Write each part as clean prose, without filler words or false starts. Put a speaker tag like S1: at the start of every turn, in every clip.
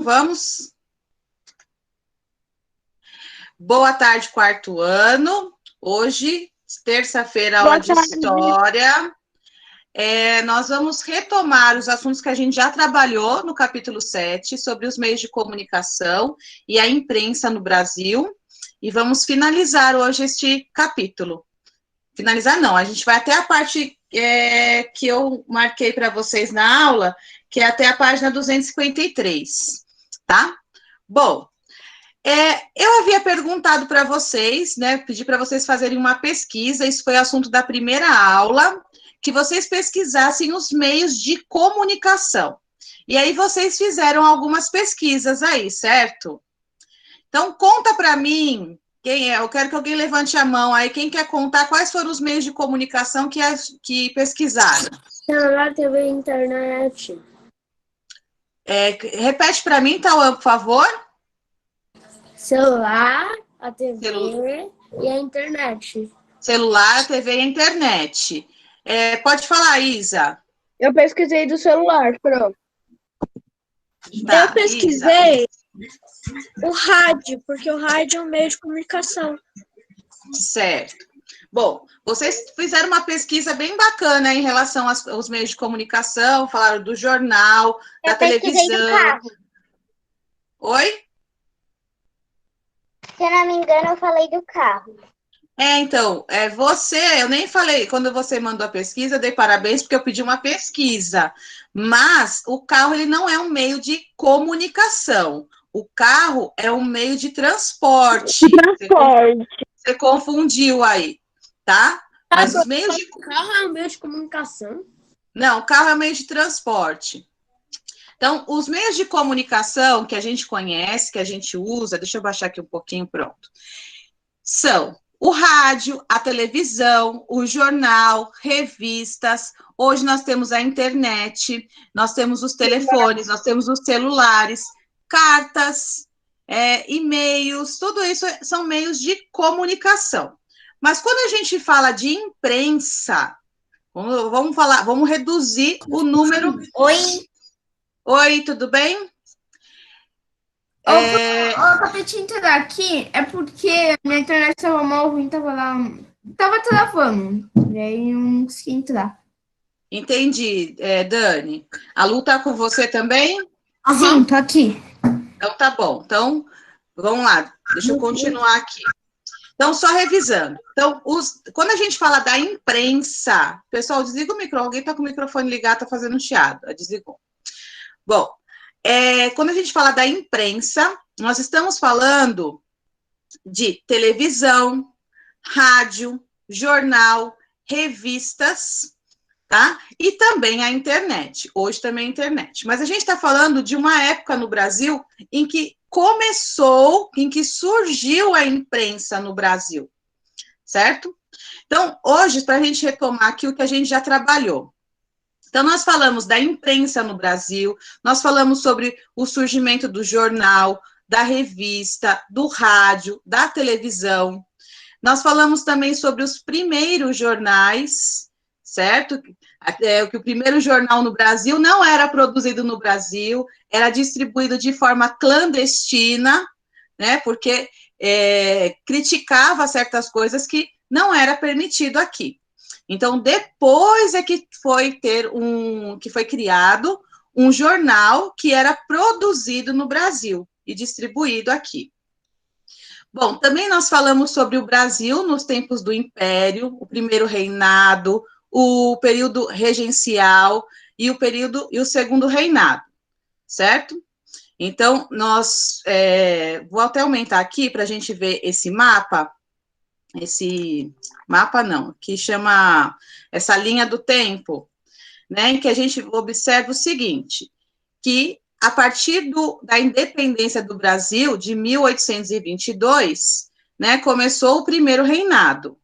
S1: Vamos. Boa tarde, quarto ano. Hoje, terça-feira, aula de História. Nós vamos retomar os assuntos que a gente já trabalhou no capítulo 7, sobre os meios de comunicação e a imprensa no Brasil. E vamos finalizar hoje este capítulo. Finalizar não, a gente vai até a parte que eu marquei para vocês na aula, que é até a página 253, tá? Bom, eu havia perguntado para vocês, né, pedi para vocês fazerem uma pesquisa, isso foi assunto da primeira aula, que vocês pesquisassem os meios de comunicação. E aí vocês fizeram algumas pesquisas aí, certo? Então, conta para mim, quem é? Eu quero que alguém levante a mão aí, quem quer contar quais foram os meios de comunicação que pesquisaram?
S2: Celular, TV, internet.
S1: Repete para mim, Tauan, por favor.
S2: Celular, a TV e a internet.
S1: Celular, TV e internet. Pode falar, Isa.
S3: Eu pesquisei do celular, pronto.
S1: Tá,
S3: eu pesquisei o rádio, porque o rádio é um meio de comunicação.
S1: Certo. Bom, vocês fizeram uma pesquisa bem bacana em relação aos meios de comunicação, falaram do jornal, da televisão.
S4: Do carro.
S1: Oi?
S4: Se eu não me engano, eu falei do carro.
S1: Então, eu nem falei, quando você mandou a pesquisa, eu dei parabéns porque eu pedi uma pesquisa, mas o carro, ele não é um meio de comunicação, o carro é um meio de transporte. Você confundiu aí, tá? Mas os meios de...
S2: O carro é um meio de comunicação?
S1: Não, o carro é um meio de transporte. Então, os meios de comunicação que a gente conhece, que a gente usa, deixa eu baixar aqui um pouquinho, pronto, são o rádio, a televisão, o jornal, revistas. Hoje nós temos a internet, nós temos os telefones, nós temos os celulares, cartas, e-mails, tudo isso são meios de comunicação. Mas quando a gente fala de imprensa, vamos reduzir o número. Oi, tudo bem?
S5: Eu acabei de entrar aqui, é porque minha internet estava mal ruim, tava travando, e aí eu não consegui entrar.
S1: Entendi, Dani. A Lu tá com você também?
S5: Sim, tô aqui.
S1: Então tá bom. Então, vamos lá, deixa eu continuar aqui. Então, só revisando. Então, quando a gente fala da imprensa, pessoal, desliga o microfone, alguém tá com o microfone ligado, tá fazendo chiado, desligou. Bom, quando a gente fala da imprensa, nós estamos falando de televisão, rádio, jornal, revistas, tá? E também a internet. Hoje também a internet. Mas a gente está falando de uma época no Brasil em que surgiu a imprensa no Brasil, certo? Então, hoje, para a gente retomar aqui o que a gente já trabalhou. Então, nós falamos da imprensa no Brasil, nós falamos sobre o surgimento do jornal, da revista, do rádio, da televisão. Nós falamos também sobre os primeiros jornais, certo? Que o primeiro jornal no Brasil não era produzido no Brasil, era distribuído de forma clandestina, né? Porque criticava certas coisas que não era permitido aqui. Então, depois é que foi criado um jornal que era produzido no Brasil e distribuído aqui. Bom, também nós falamos sobre o Brasil nos tempos do Império, o primeiro reinado, o período regencial e o segundo reinado, certo? Então, vou até aumentar aqui para a gente ver que chama essa linha do tempo, né, em que a gente observa o seguinte, que a partir da independência do Brasil, de 1822, né, começou o primeiro reinado,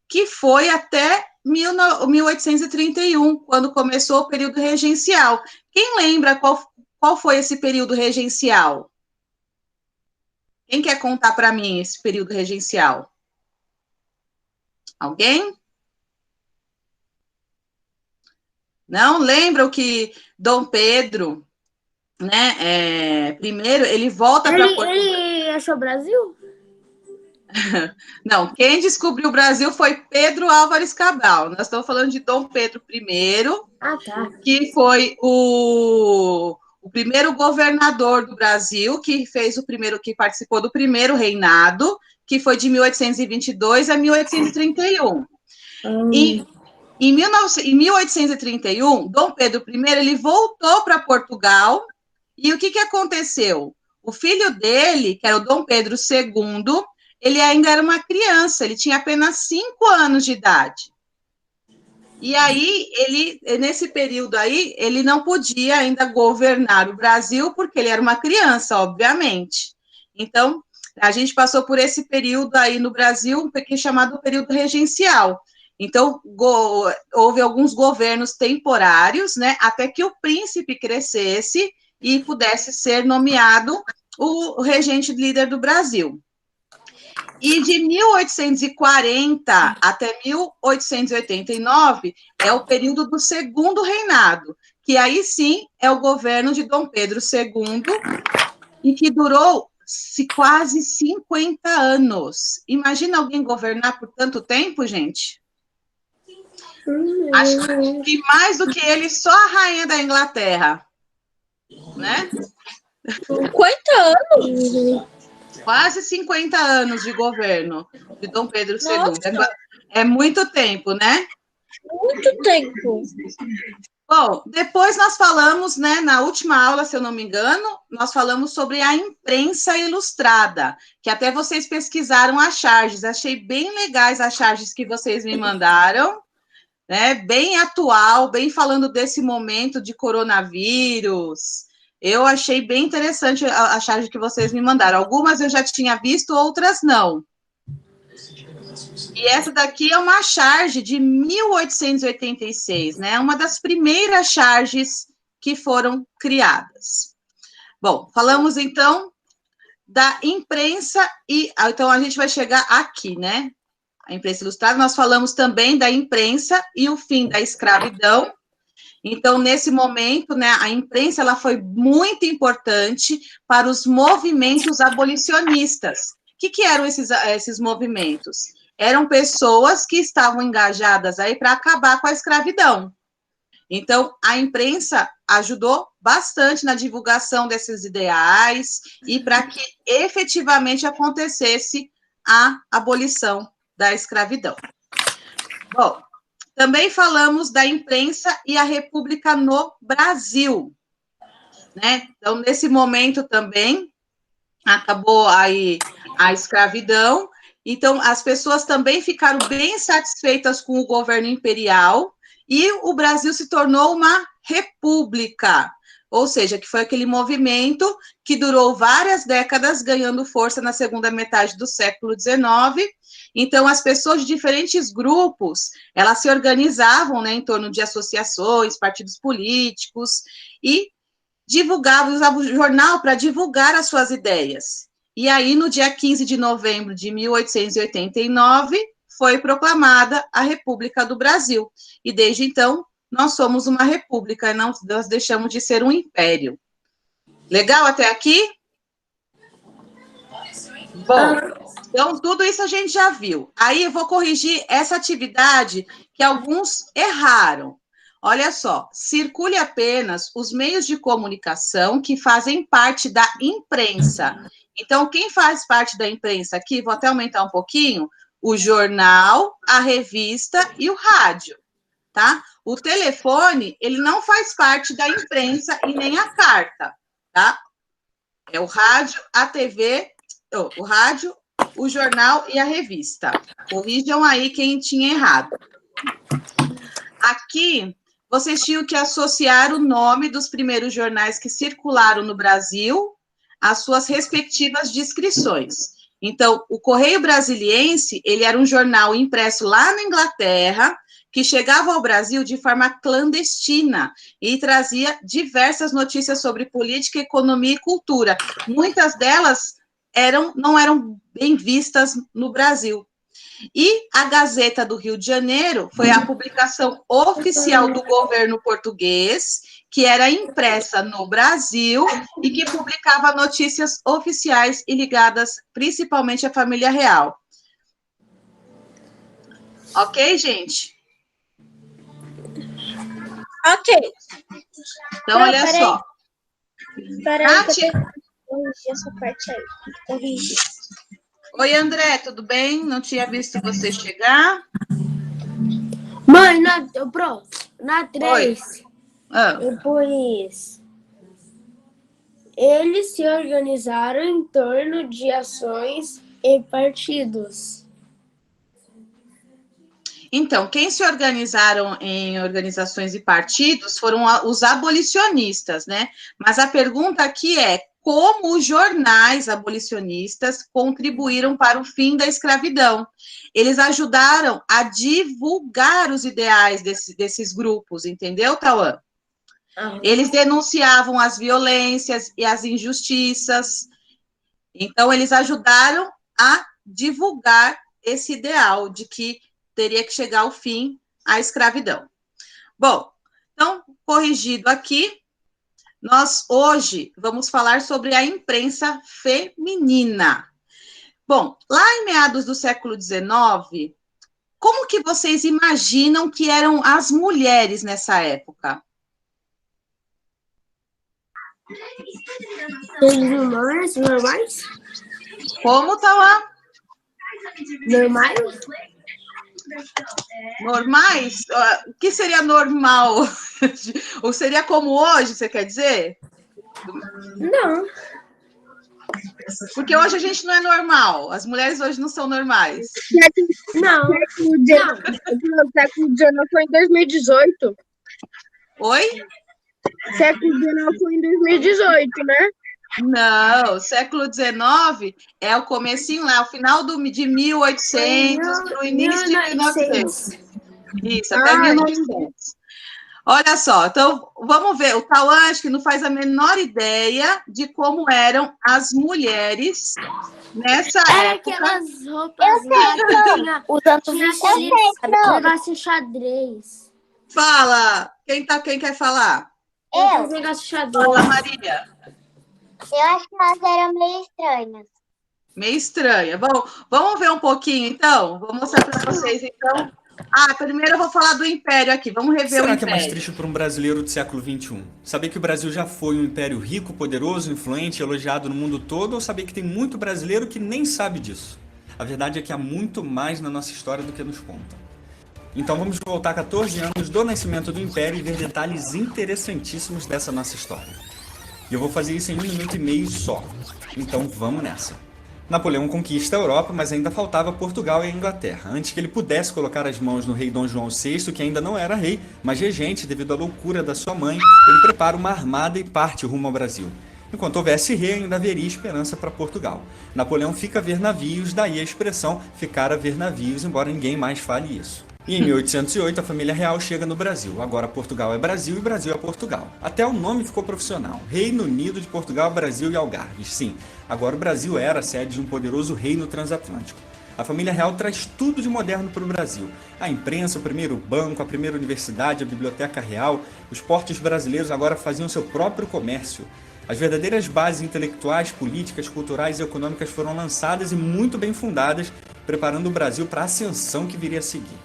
S1: que foi até 1831, quando começou o período regencial. Quem lembra qual foi esse período regencial? Quem quer contar para mim esse período regencial? Alguém? Não? Lembram que Dom Pedro né, primeiro ele volta para Portugal.
S2: Ele achou o Brasil?
S1: Não, quem descobriu o Brasil foi Pedro Álvares Cabral. Nós estamos falando de Dom Pedro I,
S2: Ah, tá.
S1: que foi o primeiro governador do Brasil, que participou do primeiro reinado, que foi de 1822 a 1831. Em 1831, Dom Pedro I ele voltou para Portugal, e o que aconteceu? O filho dele, que era o Dom Pedro II, ele ainda era uma criança, ele tinha apenas 5 anos de idade. E aí, nesse período aí, ele não podia ainda governar o Brasil, porque ele era uma criança, obviamente. Então, a gente passou por esse período aí no Brasil, que é chamado período regencial. Então, houve alguns governos temporários, né, até que o príncipe crescesse e pudesse ser nomeado o regente líder do Brasil. E de 1840 até 1889 é o período do segundo reinado, que aí sim é o governo de Dom Pedro II, e que durou quase 50 anos. Imagina alguém governar por tanto tempo, gente? Acho que mais do que ele, só a rainha da Inglaterra, né?
S3: 50 anos?
S1: Quase 50 anos de governo de Dom Pedro II.
S3: Nossa.
S1: É muito tempo, né?
S3: Muito tempo.
S1: Bom, depois nós falamos, né, na última aula, se eu não me engano, nós falamos sobre a imprensa ilustrada, que até vocês pesquisaram as charges. Achei bem legais as charges que vocês me mandaram, né? Bem atual, bem falando desse momento de coronavírus. Eu achei bem interessante a charge que vocês me mandaram. Algumas eu já tinha visto, outras não. E essa daqui é uma charge de 1886, né? Uma das primeiras charges que foram criadas. Bom, falamos então da imprensa então a gente vai chegar aqui, né? A imprensa ilustrada, nós falamos também da imprensa e o fim da escravidão. Então, nesse momento, né, a imprensa ela foi muito importante para os movimentos abolicionistas. O que eram esses movimentos? Eram pessoas que estavam engajadas aí para acabar com a escravidão. Então, a imprensa ajudou bastante na divulgação desses ideais e para que efetivamente acontecesse a abolição da escravidão. Bom, também falamos da imprensa e a república no Brasil, né? Então, nesse momento também, acabou aí a escravidão, então as pessoas também ficaram bem satisfeitas com o governo imperial, e o Brasil se tornou uma república, ou seja, que foi aquele movimento que durou várias décadas, ganhando força na segunda metade do século XIX. Então, as pessoas de diferentes grupos, elas se organizavam, né, em torno de associações, partidos políticos, e divulgavam, usavam o jornal para divulgar as suas ideias. E aí, no dia 15 de novembro de 1889, foi proclamada a República do Brasil. E desde então, nós somos uma república, nós deixamos de ser um império. Legal até aqui? Bom, então tudo isso a gente já viu. Aí eu vou corrigir essa atividade que alguns erraram. Olha só, circule apenas os meios de comunicação que fazem parte da imprensa. Então, quem faz parte da imprensa aqui, vou até aumentar um pouquinho, o jornal, a revista e o rádio, tá? O telefone, ele não faz parte da imprensa e nem a carta, tá? É o rádio, a TV, o rádio, o jornal e a revista. Corrijam aí quem tinha errado. Aqui, vocês tinham que associar o nome dos primeiros jornais que circularam no Brasil às suas respectivas descrições. Então, o Correio Brasiliense, ele era um jornal impresso lá na Inglaterra, que chegava ao Brasil de forma clandestina e trazia diversas notícias sobre política, economia e cultura. Muitas delas não eram bem vistas no Brasil. E a Gazeta do Rio de Janeiro foi a publicação oficial do governo português, que era impressa no Brasil e que publicava notícias oficiais e ligadas principalmente à família real. Ok, gente?
S3: Ok.
S1: Então, olha
S3: peraí.
S1: só.
S3: Peraí,
S1: Nath?
S3: que eu tenho que corrigir essa parte aí. Corrigir.
S1: Oi, André, tudo bem? Não tinha visto você chegar.
S2: Mãe, na 3,
S1: Ah,
S2: depois eles se organizaram em torno de ações e partidos.
S1: então, quem se organizaram em organizações e partidos foram os abolicionistas, né? Mas a pergunta aqui é: como os jornais abolicionistas contribuíram para o fim da escravidão? Eles ajudaram a divulgar os ideais desses grupos, entendeu, Tauã? Eles denunciavam as violências e as injustiças. Então, eles ajudaram a divulgar esse ideal de que teria que chegar ao fim à escravidão. Bom, então, corrigido aqui, nós hoje vamos falar sobre a imprensa feminina. Bom, lá em meados do século XIX, como que vocês imaginam que eram as mulheres nessa época?
S2: Normais?
S1: Como, Tauã?
S2: Normais?
S1: Normais? O que seria normal? Ou seria como hoje, você quer dizer?
S2: Não.
S1: Porque hoje a gente não é normal. As mulheres hoje não são normais.
S2: Não.
S3: O século XIX foi em 2018.
S1: Oi?
S3: Século XIX foi em 2018, né?
S1: Não, século XIX é o comecinho lá, o final de 1800 para o início de 1900. Isso, até 1900. Olha só, então vamos ver. O Tauã acho que não faz a menor ideia de como eram as mulheres nessa época.
S2: Aquelas roupas lá,
S4: Usando
S2: negócio xadrez.
S1: Fala, quem quer falar?
S4: Eu
S2: Negócio xadrez.
S1: Fala, Maria.
S4: acho que elas eram meio estranhas.
S1: Meio estranha. Bom, vamos ver um pouquinho, então? Vou mostrar para vocês, então. Primeiro eu vou falar do Império aqui. Vamos rever o
S6: Será
S1: Império.
S6: que é mais triste para um brasileiro do século XXI? Saber que o Brasil já foi um império rico, poderoso, influente, elogiado no mundo todo, ou saber que tem muito brasileiro que nem sabe disso? A verdade é que há muito mais na nossa história do que nos contam. Então vamos voltar 14 anos do nascimento do Império e ver detalhes interessantíssimos dessa nossa história. E eu vou fazer isso em 1 minuto e meio só. Então vamos nessa. Napoleão conquista a Europa, mas ainda faltava Portugal e a Inglaterra. Antes que ele pudesse colocar as mãos no rei Dom João VI, que ainda não era rei, mas regente devido à loucura da sua mãe, ele prepara uma armada e parte rumo ao Brasil. Enquanto houvesse rei, ainda haveria esperança para Portugal. Napoleão fica a ver navios, daí a expressão ficar a ver navios, embora ninguém mais fale isso. E em 1808 a família real chega no Brasil. Agora Portugal é Brasil e Brasil é Portugal. Até o nome ficou profissional. Reino Unido de Portugal, Brasil e Algarves. Sim, agora o Brasil era a sede de um poderoso reino transatlântico. A família real traz tudo de moderno para o Brasil. A imprensa, o primeiro banco, a primeira universidade, a biblioteca real. Os portos brasileiros agora faziam seu próprio comércio. As verdadeiras bases intelectuais, políticas, culturais e econômicas foram lançadas e muito bem fundadas, preparando o Brasil para a ascensão que viria a seguir.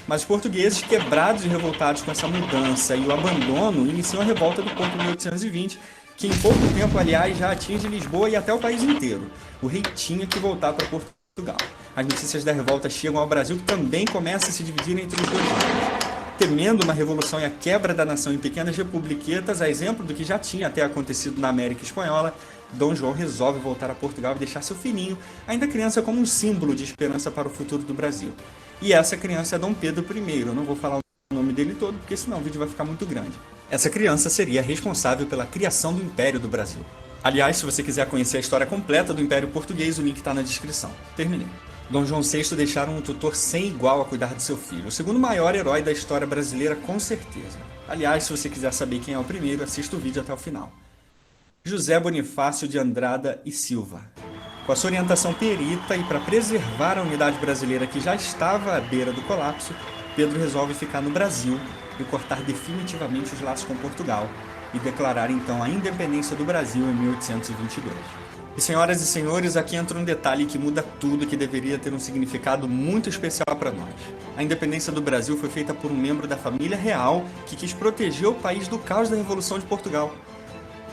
S6: Mas os portugueses, quebrados e revoltados com essa mudança e o abandono, iniciam a revolta do Porto em 1820, que em pouco tempo, aliás, já atinge Lisboa e até o país inteiro. O rei tinha que voltar para Portugal. As notícias da revolta chegam ao Brasil, que também começa a se dividir entre os dois reinos. Temendo uma revolução e a quebra da nação em pequenas republiquetas, a exemplo do que já tinha até acontecido na América Espanhola, Dom João resolve voltar a Portugal e deixar seu filhinho, ainda criança, como um símbolo de esperança para o futuro do Brasil. E essa criança é Dom Pedro I. Eu não vou falar o nome dele todo, porque senão o vídeo vai ficar muito grande. Essa criança seria responsável pela criação do Império do Brasil. Aliás, se você quiser conhecer a história completa do Império Português, o link está na descrição. Terminei. Dom João VI deixaram um tutor sem igual a cuidar de seu filho, o segundo maior herói da história brasileira, com certeza. Aliás, se você quiser saber quem é o primeiro, assista o vídeo até o final. José Bonifácio de Andrada e Silva. Com a sua orientação perita e para preservar a unidade brasileira que já estava à beira do colapso, Pedro resolve ficar no Brasil e cortar definitivamente os laços com Portugal e declarar então a independência do Brasil em 1822. E senhoras e senhores, aqui entra um detalhe que muda tudo e que deveria ter um significado muito especial para nós. A independência do Brasil foi feita por um membro da família real que quis proteger o país do caos da Revolução de Portugal.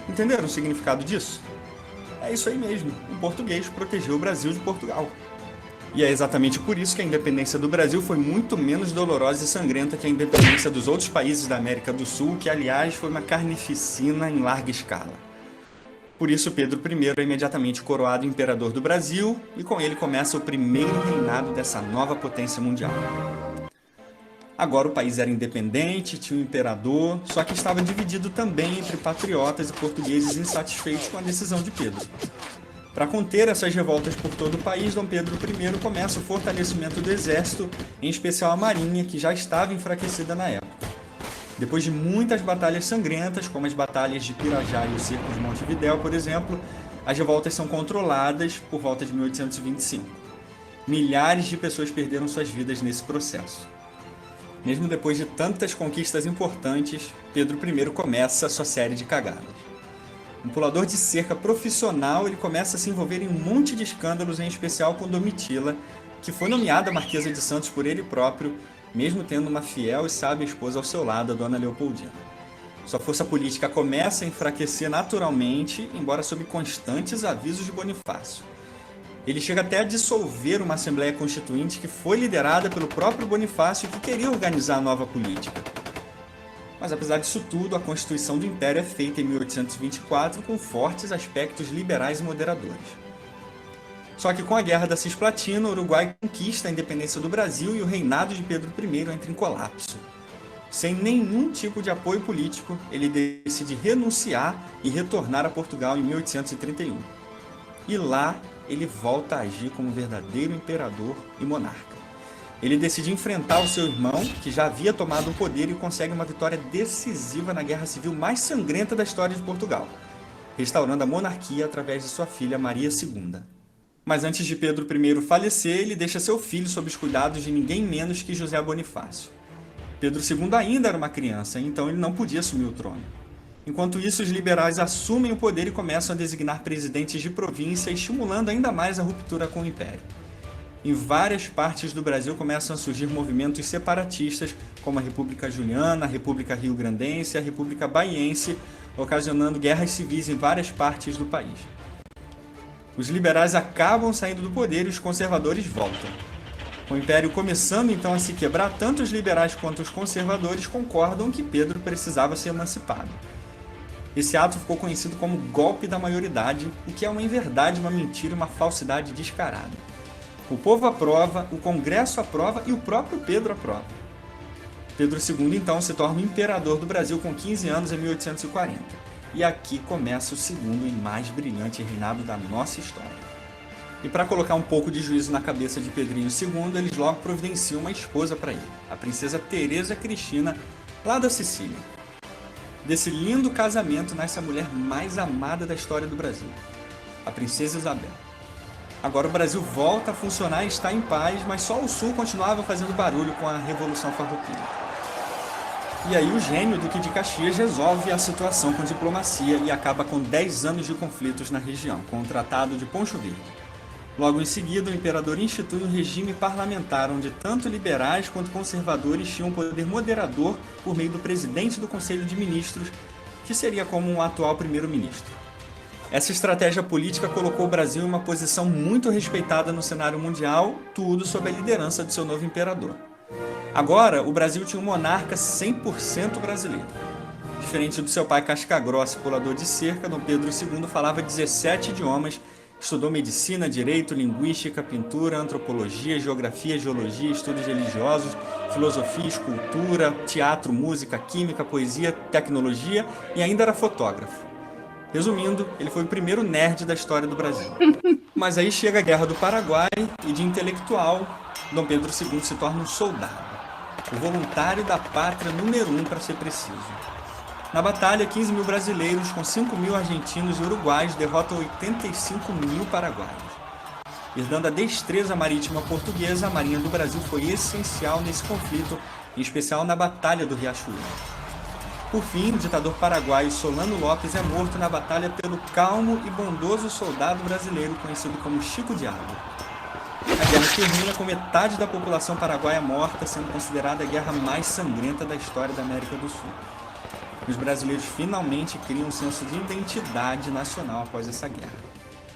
S6: Entenderam o significado disso? É isso aí mesmo, um português protegeu o Brasil de Portugal. E é exatamente por isso que a independência do Brasil foi muito menos dolorosa e sangrenta que a independência dos outros países da América do Sul, que aliás foi uma carnificina em larga escala. Por isso, Pedro I é imediatamente coroado imperador do Brasil e com ele começa o primeiro reinado dessa nova potência mundial. Agora o país era independente, tinha um imperador, só que estava dividido também entre patriotas e portugueses insatisfeitos com a decisão de Pedro. Para conter essas revoltas por todo o país, Dom Pedro I começa o fortalecimento do exército, em especial a marinha, que já estava enfraquecida na época. Depois de muitas batalhas sangrentas, como as batalhas de Pirajá e o cerco de Montevidéu, por exemplo, as revoltas são controladas por volta de 1825. Milhares de pessoas perderam suas vidas nesse processo. Mesmo depois de tantas conquistas importantes, Pedro I começa sua série de cagadas. Um pulador de cerca profissional, ele começa a se envolver em um monte de escândalos, em especial com Domitila, que foi nomeada Marquesa de Santos por ele próprio, mesmo tendo uma fiel e sábia esposa ao seu lado, a Dona Leopoldina. Sua força política começa a enfraquecer naturalmente, embora sob constantes avisos de Bonifácio. Ele chega até a dissolver uma Assembleia Constituinte que foi liderada pelo próprio Bonifácio e que queria organizar a nova política. Mas apesar disso tudo, a Constituição do Império é feita em 1824 com fortes aspectos liberais e moderadores. Só que com a Guerra da Cisplatina, o Uruguai conquista a independência do Brasil e o reinado de Pedro I entra em colapso. Sem nenhum tipo de apoio político, ele decide renunciar e retornar a Portugal em 1831. E lá, ele volta a agir como verdadeiro imperador e monarca. Ele decide enfrentar o seu irmão, que já havia tomado o poder, e consegue uma vitória decisiva na guerra civil mais sangrenta da história de Portugal, restaurando a monarquia através de sua filha Maria II. Mas antes de Pedro I falecer, ele deixa seu filho sob os cuidados de ninguém menos que José Bonifácio. Pedro II ainda era uma criança, então ele não podia assumir o trono. Enquanto isso, os liberais assumem o poder e começam a designar presidentes de província, estimulando ainda mais a ruptura com o Império. Em várias partes do Brasil começam a surgir movimentos separatistas, como a República Juliana, a República Rio-Grandense e a República Baiense, ocasionando guerras civis em várias partes do país. Os liberais acabam saindo do poder e os conservadores voltam. Com o Império começando então a se quebrar, tanto os liberais quanto os conservadores concordam que Pedro precisava ser emancipado. Esse ato ficou conhecido como golpe da maioridade, o que é uma inverdade, uma mentira e uma falsidade descarada. O povo aprova, o Congresso aprova e o próprio Pedro aprova. Pedro II então se torna o imperador do Brasil com 15 anos em 1840. E aqui começa o segundo e mais brilhante reinado da nossa história. E para colocar um pouco de juízo na cabeça de Pedrinho II, eles logo providenciam uma esposa para ele, a princesa Teresa Cristina, lá da Sicília. Desse lindo casamento nasce a mulher mais amada da história do Brasil, a princesa Isabel. Agora o Brasil volta a funcionar e está em paz, mas só o Sul continuava fazendo barulho com a Revolução Farroupilha. E aí o gênio Duque de Caxias resolve a situação com diplomacia e acaba com 10 anos de conflitos na região, com o Tratado de Poncho Verde. Logo em seguida, o imperador institui um regime parlamentar onde tanto liberais quanto conservadores tinham poder moderador por meio do presidente do Conselho de Ministros, que seria como um atual primeiro-ministro. Essa estratégia política colocou o Brasil em uma posição muito respeitada no cenário mundial, tudo sob a liderança de seu novo imperador. Agora, o Brasil tinha um monarca 100% brasileiro. Diferente do seu pai casca-grossa, pulador de cerca, Dom Pedro II falava 17 idiomas, estudou medicina, direito, linguística, pintura, antropologia, geografia, geologia, estudos religiosos, filosofia, escultura, teatro, música, química, poesia, tecnologia e ainda era fotógrafo. Resumindo, ele foi o primeiro nerd da história do Brasil. Mas aí chega a Guerra do Paraguai e de intelectual, Dom Pedro II se torna um soldado. O voluntário da pátria número 1 para ser preciso. Na batalha, 15 mil brasileiros com 5 mil argentinos e uruguaios derrotam 85 mil paraguaios. Herdando a destreza marítima portuguesa, a Marinha do Brasil foi essencial nesse conflito, em especial na Batalha do Riachuelo. Por fim, o ditador paraguaio Solano Lopes é morto na batalha pelo calmo e bondoso soldado brasileiro conhecido como Chico de Água. A guerra termina com metade da população paraguaia morta, sendo considerada a guerra mais sangrenta da história da América do Sul. Os brasileiros finalmente criam um senso de identidade nacional após essa guerra.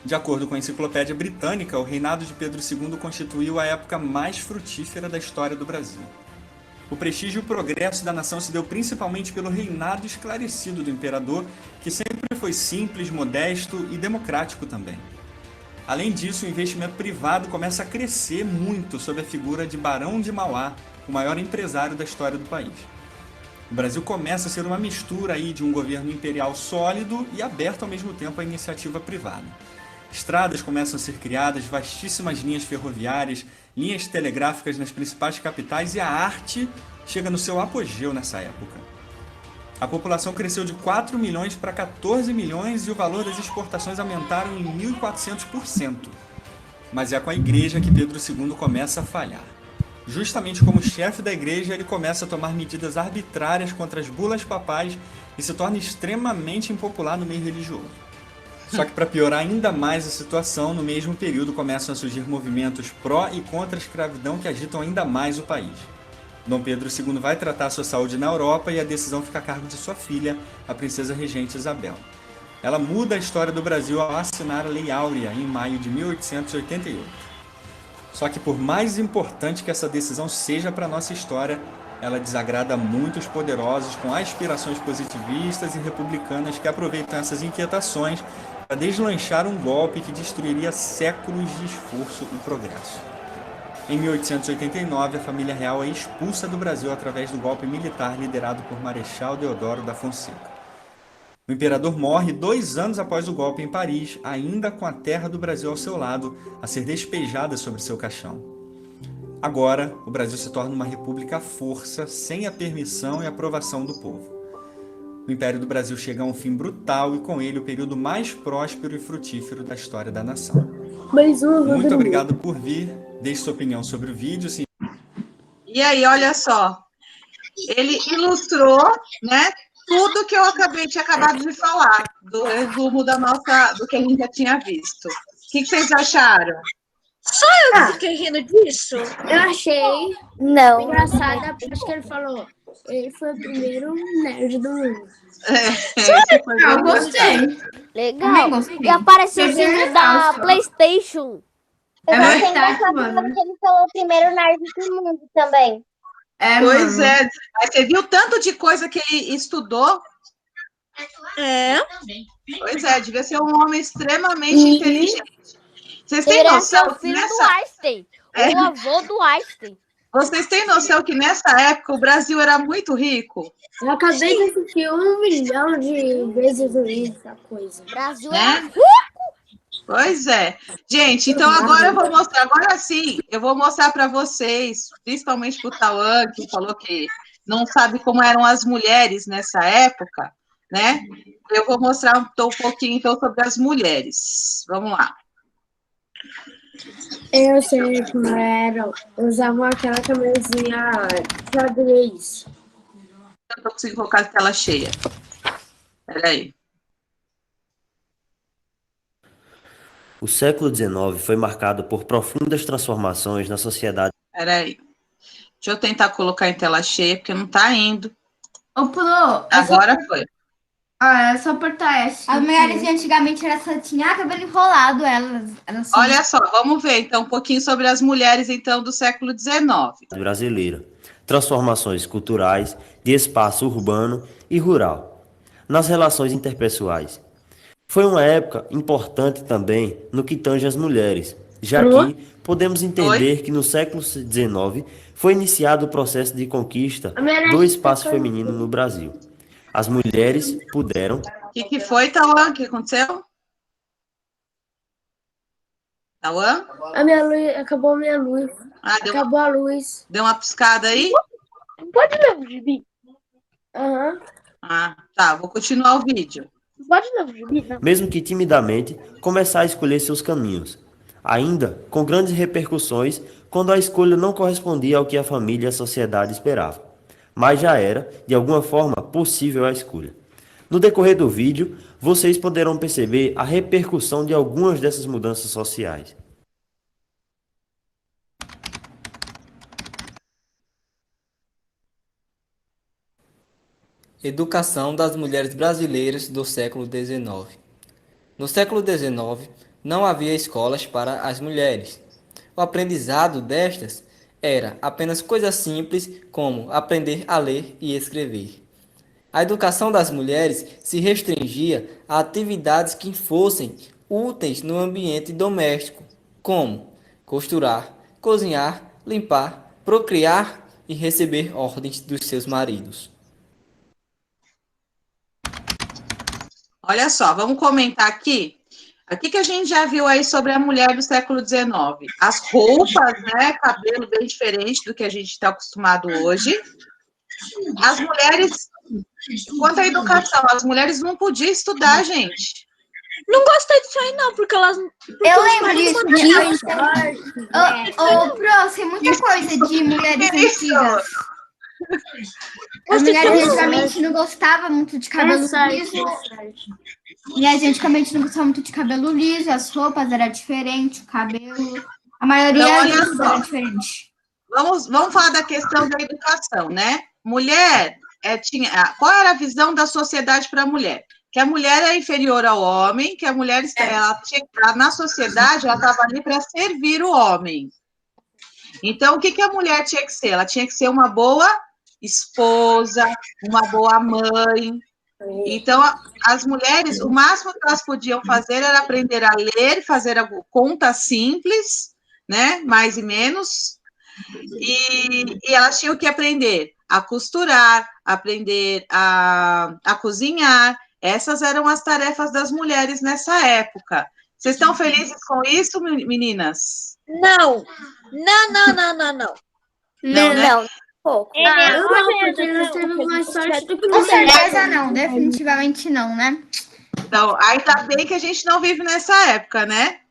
S6: De acordo com a Enciclopédia Britânica, o reinado de Pedro II constituiu a época mais frutífera da história do Brasil. O prestígio e o progresso da nação se deu principalmente pelo reinado esclarecido do imperador, que sempre foi simples, modesto e democrático também. Além disso, o investimento privado começa a crescer muito sob a figura de Barão de Mauá, o maior empresário da história do país. O Brasil começa a ser uma mistura aí de um governo imperial sólido e aberto ao mesmo tempo à iniciativa privada. Estradas começam a ser criadas, vastíssimas linhas ferroviárias, linhas telegráficas nas principais capitais e a arte chega no seu apogeu nessa época. A população cresceu de 4 milhões para 14 milhões e o valor das exportações aumentaram em 1.400%. Mas é com a igreja que Pedro II começa a falhar. Justamente como chefe da igreja, ele começa a tomar medidas arbitrárias contra as bulas papais e se torna extremamente impopular no meio religioso. Só que para piorar ainda mais a situação, no mesmo período começam a surgir movimentos pró e contra a escravidão que agitam ainda mais o país. Dom Pedro II vai tratar sua saúde na Europa e a decisão fica a cargo de sua filha, a princesa regente Isabel. Ela muda a história do Brasil ao assinar a Lei Áurea em maio de 1888. Só que por mais importante que essa decisão seja para a nossa história, ela desagrada muitos poderosos com aspirações positivistas e republicanas que aproveitam essas inquietações para deslanchar um golpe que destruiria séculos de esforço e progresso. Em 1889, a família real é expulsa do Brasil através do golpe militar liderado por Marechal Deodoro da Fonseca. O imperador morre 2 anos após o golpe em Paris, ainda com a terra do Brasil ao seu lado, a ser despejada sobre seu caixão. Agora, o Brasil se torna uma república à força, sem a permissão e aprovação do povo. O Império do Brasil chega a um fim brutal e com ele o período mais próspero e frutífero da história da nação. Muito obrigado por vir. Deixe sua opinião sobre o vídeo. Sim.
S1: E aí, olha só, ele ilustrou, né, tudo que eu tinha acabado de falar, do resumo do que a gente já tinha visto. O que vocês acharam?
S3: Só eu fiquei rindo disso.
S2: Eu achei
S4: Não.
S2: engraçado a parte que ele falou. Ele foi o primeiro nerd do mundo.
S5: Eu gostei.
S4: Legal.
S5: Também gostei.
S4: E apareceu o
S5: Foi bem
S4: símbolo
S5: legal,
S4: da
S5: só.
S4: PlayStation.
S5: É
S4: Eu achei
S5: verdade,
S4: engraçado
S5: mano.
S4: porque ele falou o primeiro nerd do mundo também.
S1: Pois
S5: mano.
S1: é, aí você viu tanto de coisa que ele estudou?
S3: É.
S1: Pois é, devia ser um homem extremamente
S2: Uhum.
S1: inteligente. Vocês têm
S4: Deveria ser
S1: noção
S4: o
S1: que
S4: filho do
S1: nessa...
S4: Einstein. O avô do Einstein.
S1: Vocês têm noção que nessa época o Brasil era muito rico?
S2: Eu acabei de assistir 1 milhão de vezes essa coisa.
S4: Brasil
S1: Né?
S4: é
S1: Pois é. Gente, então agora eu vou mostrar, agora sim, eu vou mostrar para vocês, principalmente para o Tauan, que falou que não sabe como eram as mulheres nessa época, né? Eu vou mostrar um pouquinho então sobre as mulheres. Vamos lá.
S2: Eu sei como era. Usavam aquela camisinha xadrez.
S1: Eu não consigo colocar a tela cheia. Peraí.
S7: O século XIX foi marcado por profundas transformações na sociedade.
S1: Peraí. Deixa eu tentar colocar em tela cheia, porque não está indo.
S5: Ô, Pro,
S1: Agora foi.
S5: é só apertar S.
S8: As mulheres de antigamente elas só tinham cabelo enrolado, elas só...
S1: Olha só, vamos ver então um pouquinho sobre as mulheres então do século XIX.
S7: brasileira, transformações culturais de espaço urbano e rural, nas relações interpessoais. Foi uma época importante também no que tange às mulheres, já que podemos entender que no século XIX foi iniciado o processo de conquista do espaço feminino no Brasil. As mulheres puderam...
S1: O que foi, Tauan? O que aconteceu? Tauan?
S2: A minha luz, acabou a minha luz.
S1: Ah,
S2: Acabou a luz.
S1: deu uma piscada aí?
S3: Pode ler o gibi?
S2: Aham.
S1: Ah, tá, vou continuar o vídeo.
S3: Pode ler o gibi? Não.
S7: mesmo que timidamente, começar a escolher seus caminhos. ainda com grandes repercussões quando a escolha não correspondia ao que a família e a sociedade esperavam, mas já era, de alguma forma, possível a escolha. No decorrer do vídeo, vocês poderão perceber a repercussão de algumas dessas mudanças sociais.
S9: Educação das mulheres brasileiras do século XIX. No século XIX, não havia escolas para as mulheres. O aprendizado destas era apenas coisas simples como aprender a ler e escrever. A educação das mulheres se restringia a atividades que fossem úteis no ambiente doméstico, como costurar, cozinhar, limpar, procriar e receber ordens dos seus maridos.
S1: Olha só, vamos comentar aqui. Aqui que a gente já viu aí sobre a mulher do século XIX. As roupas, né? Cabelo bem diferente do que a gente está acostumado hoje. As mulheres, quanto à educação, as mulheres não podiam estudar, gente.
S3: Não gostei disso aí, não, porque elas.
S8: Eu lembro disso. Ô, Pro, tem muita coisa de mulheres antigas. As mulheres antigamente não gostavam muito de cabelo liso. Mulheres antigamente não gostavam muito de cabelo liso, as roupas eram diferentes, o cabelo. A maioria
S1: Então,
S8: era diferente.
S1: Vamos falar da questão da educação, né? Mulher, qual era a visão da sociedade para a mulher? Que a mulher é inferior ao homem, que a mulher, na sociedade, ela estava ali para servir o homem. Então, o que a mulher tinha que ser? Ela tinha que ser uma boa esposa, uma boa mãe. Então, as mulheres, o máximo que elas podiam fazer era aprender a ler, fazer conta simples, né? Mais e menos. E elas tinham que aprender a costurar, aprender a cozinhar. Essas eram as tarefas das mulheres nessa época. Vocês estão felizes com isso, meninas?
S3: Não.
S1: Não, né?
S3: Pouco.
S8: Com certeza não, definitivamente não, né?
S1: Então, ainda bem que a gente não vive nessa época, né?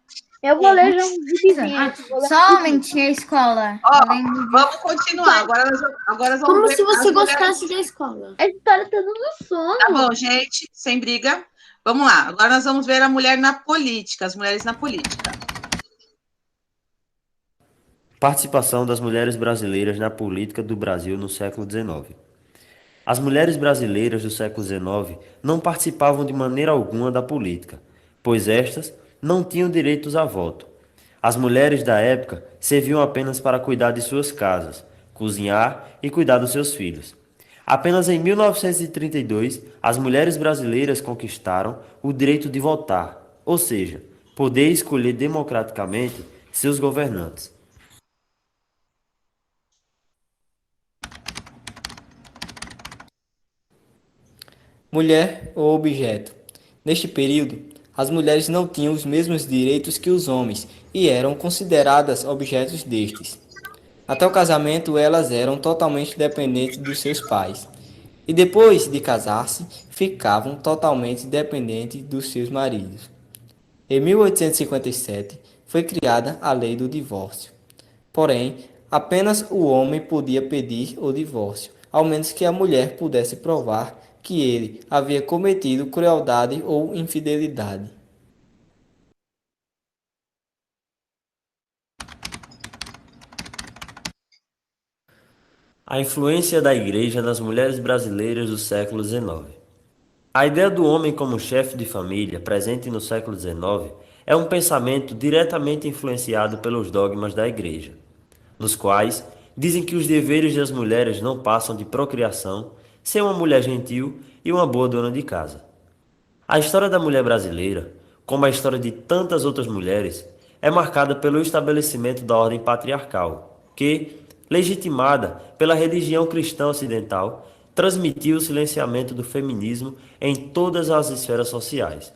S3: Eu vou ler um vizinho.
S8: Só homem tinha escola.
S1: Ó, vamos continuar. Agora nós vamos
S2: Como
S1: ver
S2: se você
S1: as
S2: gostasse da escola.
S3: A história tá dando sono.
S1: Tá bom, gente, sem briga. Vamos lá. Agora nós vamos ver a mulher na política, as mulheres na política.
S7: Participação das mulheres brasileiras na política do Brasil no século XIX. As mulheres brasileiras do século XIX não participavam de maneira alguma da política, pois estas não tinham direitos a voto. As mulheres da época serviam apenas para cuidar de suas casas, cozinhar e cuidar dos seus filhos. Apenas em 1932, as mulheres brasileiras conquistaram o direito de votar, ou seja, poder escolher democraticamente seus governantes.
S9: Mulher ou objeto. Neste período, as mulheres não tinham os mesmos direitos que os homens e eram consideradas objetos destes. Até o casamento, elas eram totalmente dependentes dos seus pais. E depois de casar-se, ficavam totalmente dependentes dos seus maridos. Em 1857, foi criada a Lei do Divórcio. Porém, apenas o homem podia pedir o divórcio, ao menos que a mulher pudesse provar que ele havia cometido crueldade ou infidelidade.
S7: A influência da Igreja nas mulheres brasileiras do século XIX. A ideia do homem como chefe de família, presente no século XIX, é um pensamento diretamente influenciado pelos dogmas da Igreja, nos quais dizem que os deveres das mulheres não passam de procriação, ser uma mulher gentil e uma boa dona de casa. A história da mulher brasileira, como a história de tantas outras mulheres, é marcada pelo estabelecimento da ordem patriarcal, que, legitimada pela religião cristã ocidental, transmitiu o silenciamento do feminismo em todas as esferas sociais.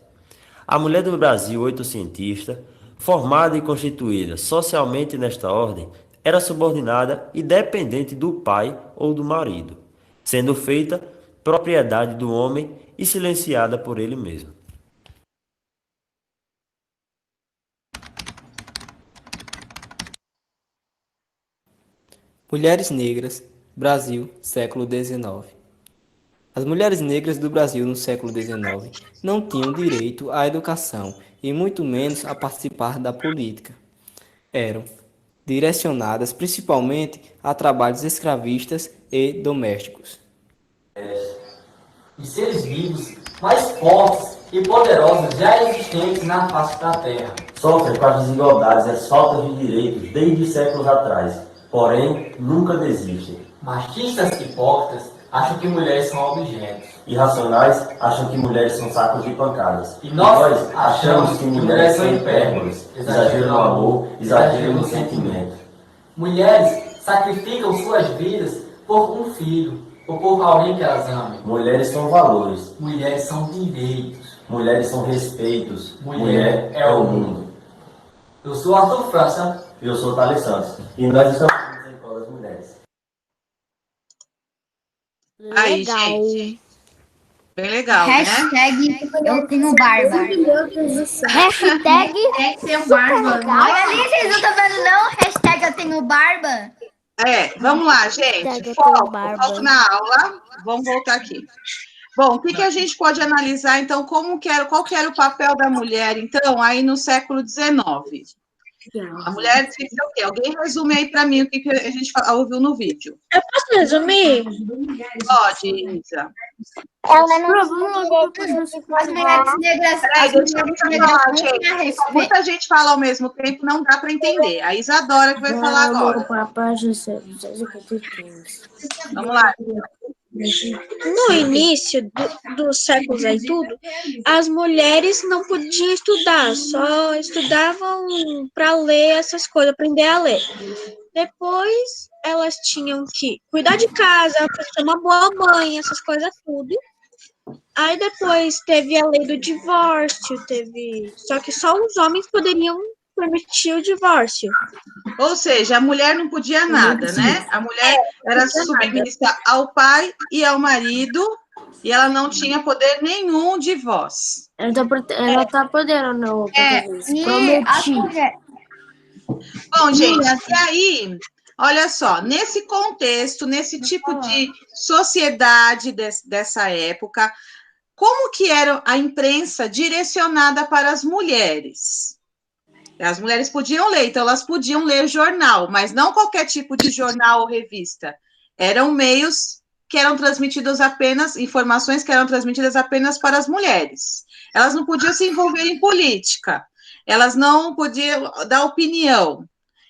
S7: A mulher do Brasil oitocentista, formada e constituída socialmente nesta ordem, era subordinada e dependente do pai ou do marido, sendo feita propriedade do homem e silenciada por ele mesmo.
S9: Mulheres negras, Brasil, século XIX. As mulheres negras do Brasil no século XIX não tinham direito à educação e muito menos a participar da política. Eram direcionadas principalmente a trabalhos escravistas e domésticos.
S7: E seres vivos mais fortes e poderosos já existentes na face da Terra. Sofrem com as desigualdades e as faltas de direitos desde séculos atrás, porém nunca desistem. Machistas e hipócritas acham que mulheres são objetos. Irracionais acham que mulheres são sacos de pancadas. E nós achamos que mulheres são hipérboles, exagero no amor, exagero no sentimento. Mulheres sacrificam suas vidas por um filho, ou por alguém que elas amem. Mulheres são valores. Mulheres são direitos. Mulheres são respeitos. Mulher é o mundo. Eu sou Arthur França. E eu sou Thales Santos. E nós estamos em prol das mulheres.
S1: Aí,
S2: Legal.
S1: gente. Bem legal, né?
S8: Hashtag eu tenho barba.
S2: Meu Deus do céu.
S8: Hashtag eu tenho barba.
S2: legal.
S8: Olha ali, vocês não estão vendo não? Hashtag eu tenho barba.
S1: Vamos lá, gente.
S2: Hashtag eu
S1: Foco,
S2: tenho barba.
S1: foco na aula. Vamos voltar aqui. Bom, o que a gente pode analisar, então, qual que era o papel da mulher, então, aí no século XIX? A mulher tinha que ser o quê? Alguém resume aí para mim o que a gente ouviu no vídeo.
S3: Eu posso resumir?
S1: Pode, Isa.
S4: Ela não tinha direito de
S8: As mulheres negras,
S1: Peraí,
S8: as
S1: deixa eu
S8: mulheres
S1: falar,
S8: negras não
S1: gente.
S8: tinham respeito.
S1: Muita gente fala ao mesmo tempo, não dá para entender. A Isadora que vai falar agora. Vamos lá.
S3: No início dos séculos aí tudo, as mulheres não podiam estudar, só estudavam para ler essas coisas, aprender a ler. Depois elas tinham que cuidar de casa, ser uma boa mãe, essas coisas tudo. Aí depois teve a lei do divórcio, só que só os homens poderiam permitir o divórcio.
S1: Ou seja, a mulher não podia nada, né? A mulher era submissa ao pai e ao marido, e ela não tinha poder nenhum de voz.
S2: Ela tá podendo, não.
S8: E as mulheres.
S1: Bom, gente, e aí, olha só, nesse contexto, nesse tipo de sociedade dessa época, como que era a imprensa direcionada para as mulheres? As mulheres podiam ler, então elas podiam ler jornal, mas não qualquer tipo de jornal ou revista. Eram meios que eram transmitidos apenas, informações que eram transmitidas apenas para as mulheres. Elas não podiam se envolver em política, elas não podiam dar opinião.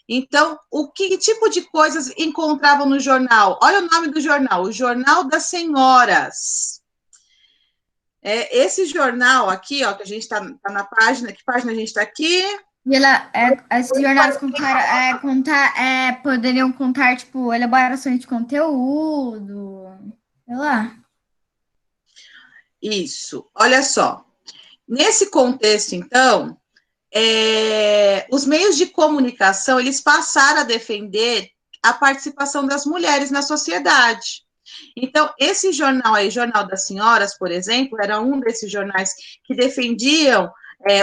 S1: Então, que tipo de coisas encontravam no jornal? Olha o nome do jornal, o Jornal das Senhoras. Esse jornal aqui, ó, que a gente está na página, que página a gente está aqui?
S8: E esses jornais poderiam contar, tipo, elaborações de conteúdo, sei lá.
S1: Isso, olha só. Nesse contexto, então, os meios de comunicação, eles passaram a defender a participação das mulheres na sociedade. Então, esse jornal aí, Jornal das Senhoras, por exemplo, era um desses jornais que defendiam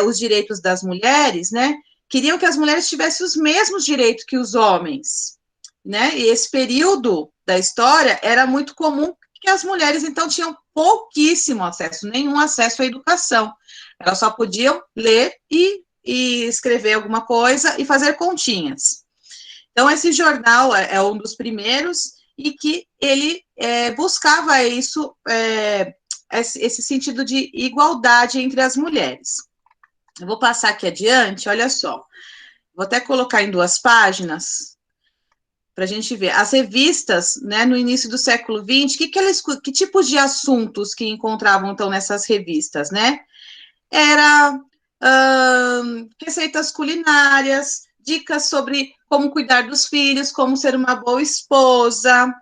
S1: os direitos das mulheres, né? Queriam que as mulheres tivessem os mesmos direitos que os homens, né? E esse período da história era muito comum que as mulheres, então, tinham pouquíssimo acesso, nenhum acesso à educação. Elas só podiam ler e escrever alguma coisa e fazer continhas. Então, esse jornal é um dos primeiros e que ele buscava isso, esse sentido de igualdade entre as mulheres. Eu vou passar aqui adiante, olha só. Vou até colocar em 2 páginas para a gente ver. As revistas, né, no início do século XX, que tipos de assuntos que encontravam, então, nessas revistas, né? Era receitas culinárias, dicas sobre como cuidar dos filhos, como ser uma boa esposa.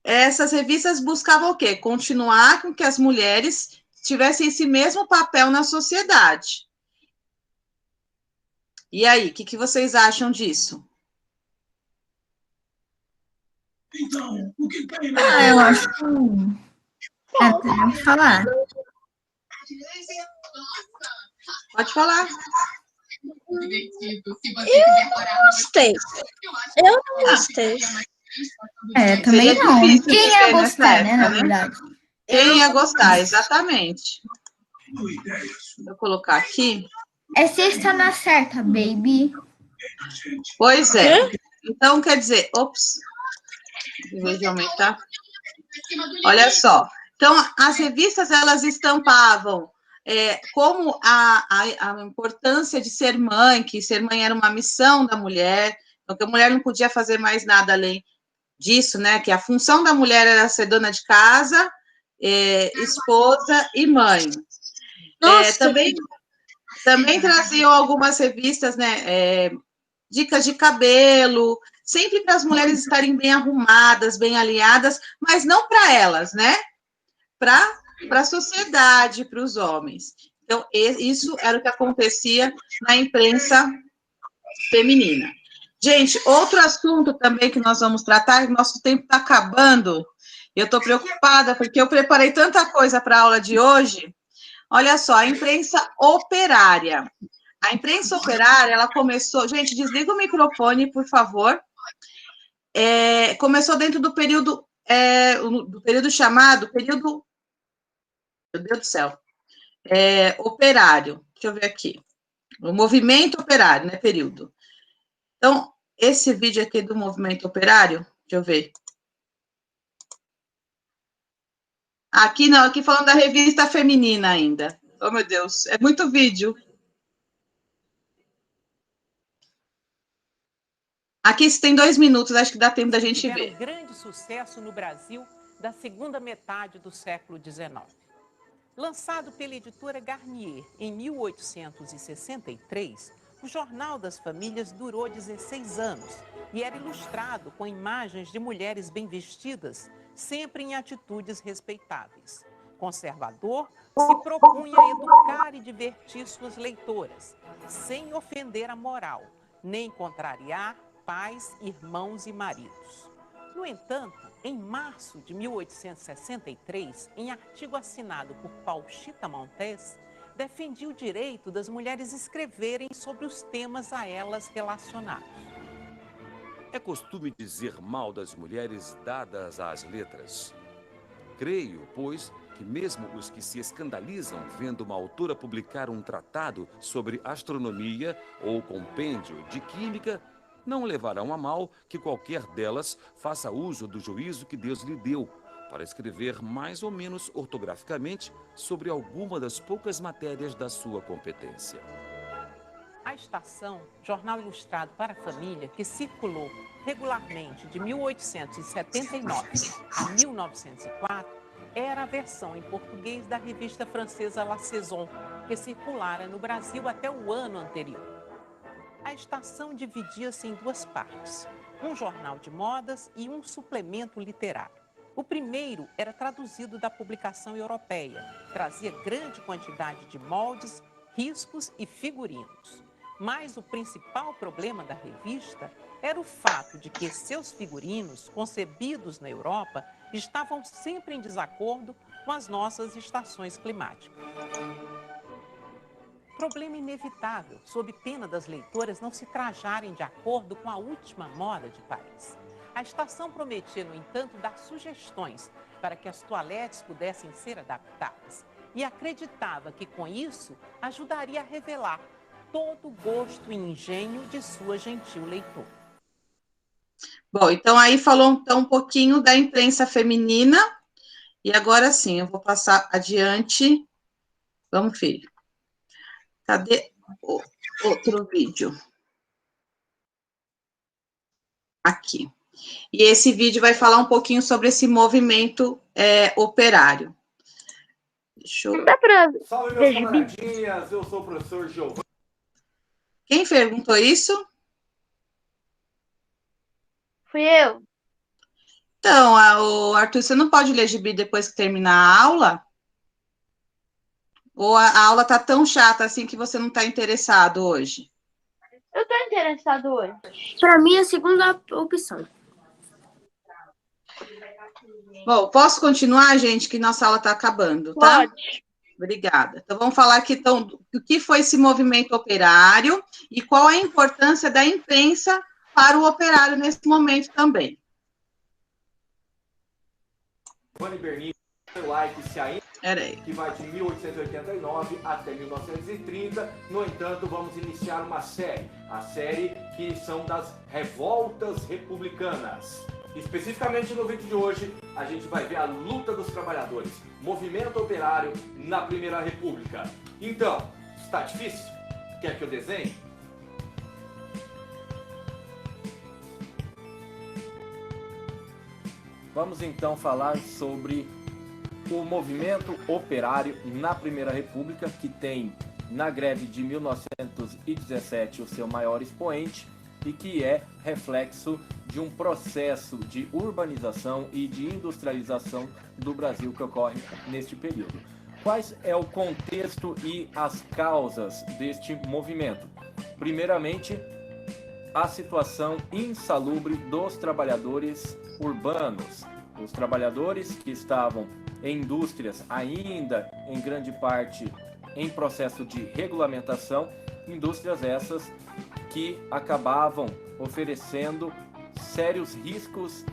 S1: Essas revistas buscavam o quê? Continuar com que as mulheres tivessem esse mesmo papel na sociedade. E aí, o que vocês acham disso?
S10: Então, o que tem
S8: Eu acho que... Podemos falar.
S1: Pode falar.
S3: Gostei. Eu não gostei.
S8: Também
S1: Seria
S8: não.
S1: difícil
S8: Quem
S1: viver
S8: ia
S1: nessa
S8: gostar, né, na
S1: época, né?
S8: verdade?
S1: Quem ia gostar, exatamente. Vou colocar aqui.
S8: Você está na certa, baby.
S1: Pois é. Então, quer dizer, ops, em vez de aumentar. Olha só. Então, as revistas, elas estampavam como a importância de ser mãe, que ser mãe era uma missão da mulher, então que a mulher não podia fazer mais nada além disso, né? Que a função da mulher era ser dona de casa, esposa e mãe. Também traziam algumas revistas, né? Dicas de cabelo, sempre para as mulheres estarem bem arrumadas, bem alinhadas, mas não para elas, né? Para a sociedade, para os homens. Então, isso era o que acontecia na imprensa feminina. Gente, outro assunto também que nós vamos tratar, nosso tempo está acabando, eu estou preocupada, porque eu preparei tanta coisa para a aula de hoje. Olha só, a imprensa operária. A imprensa operária, ela começou... Gente, desliga o microfone, por favor. Começou dentro do período chamado... Meu Deus do céu. Operário. Deixa eu ver aqui. O movimento operário, né? Período. Então, esse vídeo aqui do movimento operário, deixa eu ver. Aqui não, aqui falando da revista feminina ainda. Oh, meu Deus, é muito vídeo. Aqui se tem 2 minutos, acho que dá tempo da gente ver.
S11: Um grande sucesso no Brasil da segunda metade do século XIX. Lançado pela editora Garnier em 1863, o Jornal das Famílias durou 16 anos e era ilustrado com imagens de mulheres bem vestidas, sempre em atitudes respeitáveis. Conservador, se propunha a educar e divertir suas leitoras, sem ofender a moral, nem contrariar pais, irmãos e maridos. No entanto, em março de 1863, em artigo assinado por Pauchita Montes, defendia o direito das mulheres escreverem sobre os temas a elas relacionados.
S12: É costume dizer mal das mulheres dadas às letras. Creio, pois, que mesmo os que se escandalizam vendo uma autora publicar um tratado sobre astronomia ou compêndio de química, não levarão a mal que qualquer delas faça uso do juízo que Deus lhe deu para escrever mais ou menos ortograficamente sobre alguma das poucas matérias da sua competência.
S11: A Estação, jornal ilustrado para a família, que circulou regularmente de 1879 a 1904, era a versão em português da revista francesa La Saison, que circulara no Brasil até o ano anterior. A Estação dividia-se em 2 partes, um jornal de modas e um suplemento literário. O primeiro era traduzido da publicação europeia, trazia grande quantidade de moldes, riscos e figurinos. Mas o principal problema da revista era o fato de que seus figurinos, concebidos na Europa, estavam sempre em desacordo com as nossas estações climáticas. Problema inevitável, sob pena das leitoras não se trajarem de acordo com a última moda de Paris. A Estação prometia, no entanto, dar sugestões para que as toaletes pudessem ser adaptadas e acreditava que, com isso, ajudaria a revelar todo o gosto e engenho de sua gentil leitora.
S1: Bom, então aí falou um pouquinho da imprensa feminina, e agora sim, eu vou passar adiante. Vamos, filho. Cadê o outro vídeo? Aqui. E esse vídeo vai falar um pouquinho sobre esse movimento operário. Deixa eu...
S13: Dá pra...
S14: Salve, meus camaradinhas, eu sou o professor Giovanni.
S1: Quem perguntou isso?
S13: Fui eu.
S1: Então, o Arthur, você não pode ler gibi depois que terminar a aula? Ou a aula tá tão chata assim que você não está interessado hoje?
S13: Eu tô interessado hoje.
S2: Para mim, é a segunda opção.
S1: Bom, posso continuar, gente, que nossa aula está acabando, tá?
S13: Pode.
S1: Obrigada. Então, vamos falar aqui, então, o que foi esse movimento operário e qual a importância da imprensa para o operário nesse momento também.
S14: Giovanni Bernini, seu like se ainda,
S1: Peraí.
S14: que vai de 1889 até 1930. No entanto, vamos iniciar uma série, a série que são das revoltas republicanas. Especificamente no vídeo de hoje, a gente vai ver a luta dos trabalhadores, movimento operário na Primeira República. Então, está difícil? Quer que eu desenhe? Vamos então falar sobre o movimento operário na Primeira República, que tem na greve de 1917 o seu maior expoente e que é reflexo de um processo de urbanização e de industrialização do Brasil que ocorre neste período. Quais é o contexto e as causas deste movimento? Primeiramente, a situação insalubre dos trabalhadores urbanos, os trabalhadores que estavam em indústrias ainda em grande parte em processo de regulamentação, indústrias essas que acabavam oferecendo sérios riscos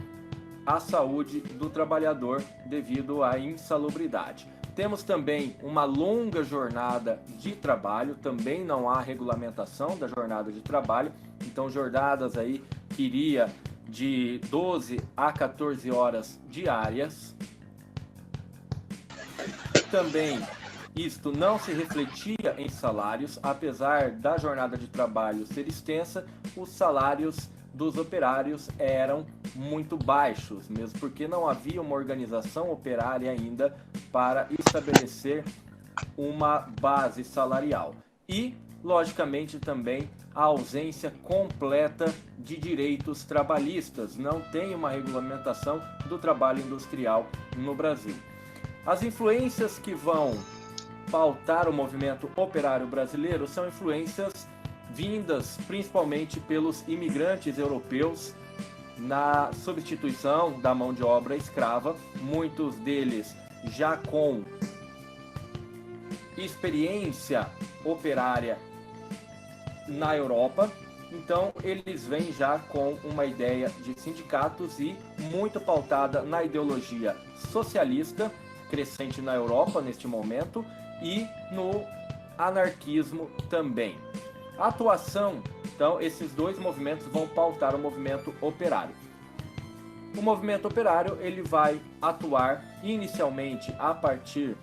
S14: à saúde do trabalhador devido à insalubridade. Temos também uma longa jornada de trabalho, também não há regulamentação da jornada de trabalho, então jornadas aí que iria de 12 a 14 horas diárias. Também isto não se refletia em salários, apesar da jornada de trabalho ser extensa, os salários dos operários eram muito baixos, mesmo porque não havia uma organização operária ainda para estabelecer uma base salarial. E, logicamente, também a ausência completa de direitos trabalhistas. Não tem uma regulamentação do trabalho industrial no Brasil. As influências que vão pautar o movimento operário brasileiro são influências vindas principalmente pelos imigrantes europeus na substituição da mão de obra escrava, muitos deles já com experiência operária na Europa. Então eles vêm já com uma ideia de sindicatos e muito pautada na ideologia socialista, crescente na Europa neste momento, e no anarquismo também. A atuação, então, esses dois movimentos vão pautar o movimento operário. O movimento operário ele vai atuar inicialmente a partir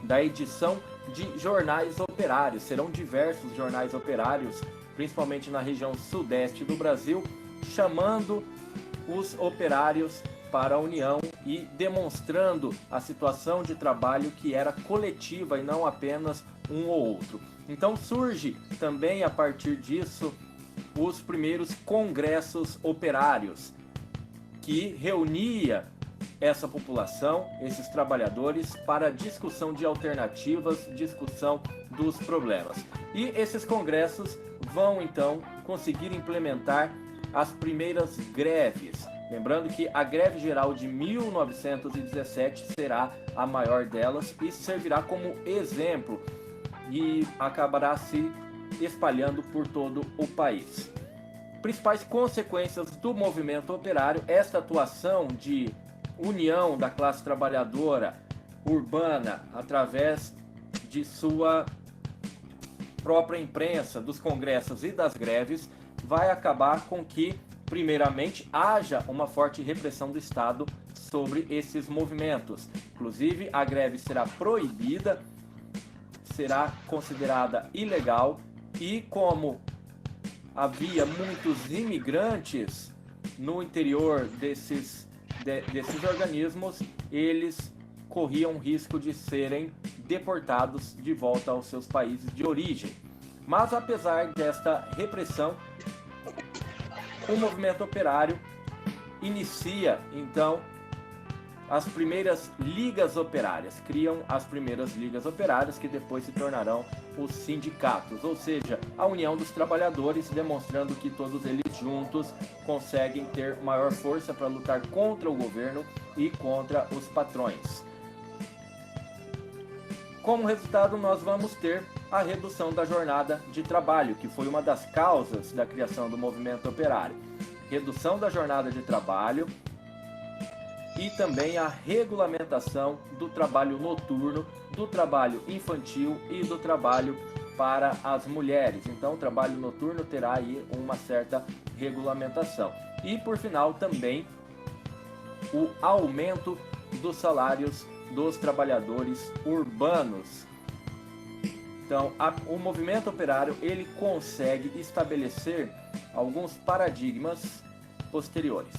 S14: da edição de jornais operários. Serão diversos jornais operários, principalmente na região sudeste do Brasil, chamando os operários para a união e demonstrando a situação de trabalho que era coletiva e não apenas um ou outro. Então surge também a partir disso os primeiros congressos operários, que reunia essa população, esses trabalhadores, para discussão de alternativas, discussão dos problemas. E esses congressos vão então conseguir implementar as primeiras greves. Lembrando que a greve geral de 1917 será a maior delas e servirá como exemplo e acabará se espalhando por todo o país. Principais consequências do movimento operário: esta atuação de união da classe trabalhadora urbana através de sua própria imprensa, dos congressos e das greves, vai acabar com que, primeiramente, haja uma forte repressão do Estado sobre esses movimentos. Inclusive, a greve será proibida, será considerada ilegal, e como havia muitos imigrantes no interior desses organismos, eles corriam risco de serem deportados de volta aos seus países de origem. Mas apesar desta repressão, o movimento operário inicia então as primeiras ligas operárias, criam as primeiras ligas operárias que depois se tornarão os sindicatos, ou seja, a união dos trabalhadores, demonstrando que todos eles juntos conseguem ter maior força para lutar contra o governo e contra os patrões. como resultado, nós vamos ter a redução da jornada de trabalho, que foi uma das causas da criação do movimento operário. Redução da jornada de trabalho e também a regulamentação do trabalho noturno, do trabalho infantil e do trabalho para as mulheres. Então, o trabalho noturno terá aí uma certa regulamentação. E, por final, também o aumento dos salários dos trabalhadores urbanos. Então, o movimento operário, ele consegue estabelecer alguns paradigmas posteriores.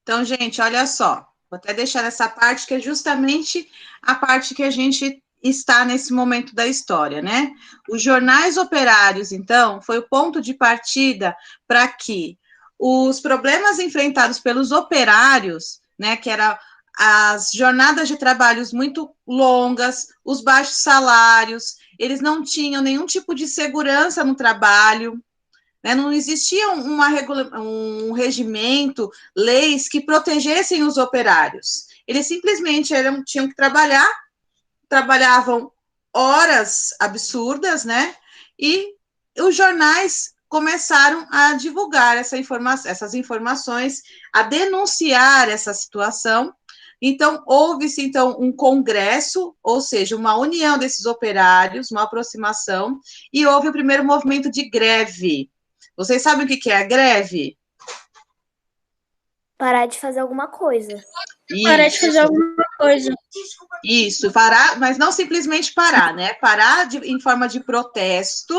S1: Então, gente, olha só, vou até deixar essa parte que é justamente a parte que a gente está nesse momento da história, né? Os jornais operários, então, foi o ponto de partida para que os problemas enfrentados pelos operários, né, que eram as jornadas de trabalhos muito longas, os baixos salários, eles não tinham nenhum tipo de segurança no trabalho, né, não existia um regimento, leis que protegessem os operários. Eles simplesmente tinham que trabalhavam horas absurdas, né? E os jornais começaram a divulgar essas informações, a denunciar essa situação. Então, houve-se, então, um congresso, ou seja, uma união desses operários, uma aproximação, e houve o primeiro movimento de greve. Vocês sabem o que é a greve?
S2: Parar de fazer alguma coisa.
S1: Isso.
S3: Parar de fazer alguma coisa.
S1: Isso, parar, mas não simplesmente parar, né? Parar em forma de protesto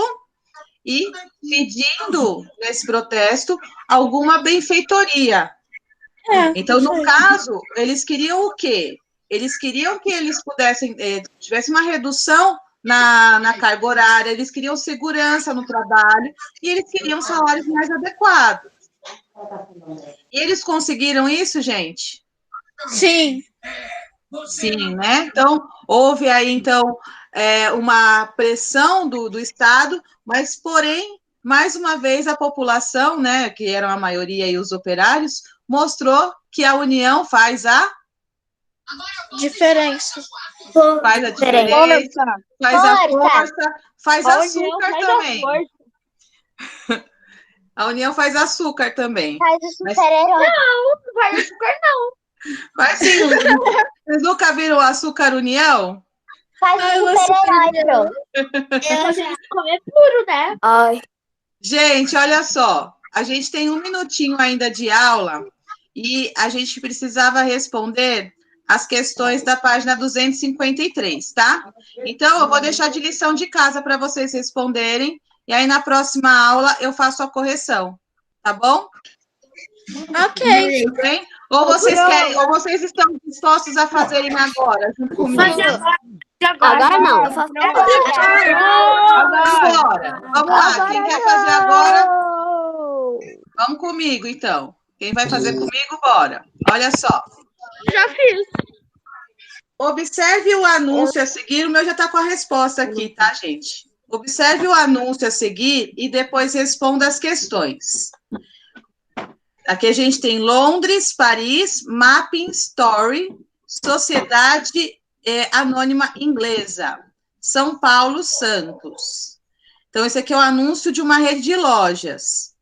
S1: e pedindo, nesse protesto, alguma benfeitoria. Então, no caso, eles queriam o quê? Eles queriam que eles pudessem, tivesse uma redução na carga horária, eles queriam segurança no trabalho e eles queriam salários mais adequados. E eles conseguiram isso, gente?
S3: Sim.
S1: Sim, né? Então, houve aí, então, uma pressão do Estado, mas, porém, mais uma vez, a população, né, que eram a maioria e os operários, mostrou que a união faz a
S3: diferença.
S1: Faz a diferença, faz a força, faz açúcar também. A união faz açúcar também.
S4: Faz o super-herói.
S13: Não faz açúcar, não.
S1: Faz sim. Vocês nunca viram o Açúcar União?
S4: Faz o super-herói, pronto.
S13: A gente comer puro, né?
S2: Ai.
S1: Gente, olha só. A gente tem 1 minutinho ainda de aula e a gente precisava responder as questões da página 253, tá? Então, eu vou deixar de lição de casa para vocês responderem e aí na próxima aula eu faço a correção, tá bom?
S3: Ok.
S1: Tudo bem? Ou vocês querem, ou vocês estão dispostos a fazerem agora, junto comigo?
S4: Agora não.
S1: Agora. Vamos lá, quem quer fazer agora? Vamos comigo, então. Quem vai fazer comigo, bora. Olha só.
S13: Já fiz.
S1: Observe o anúncio a seguir. O meu já está com a resposta aqui, tá, gente? Observe o anúncio a seguir e depois responda as questões. Aqui a gente tem Londres, Paris, Mapping Story, Sociedade Anônima Inglesa, São Paulo, Santos. Então, esse aqui é o anúncio de uma rede de lojas.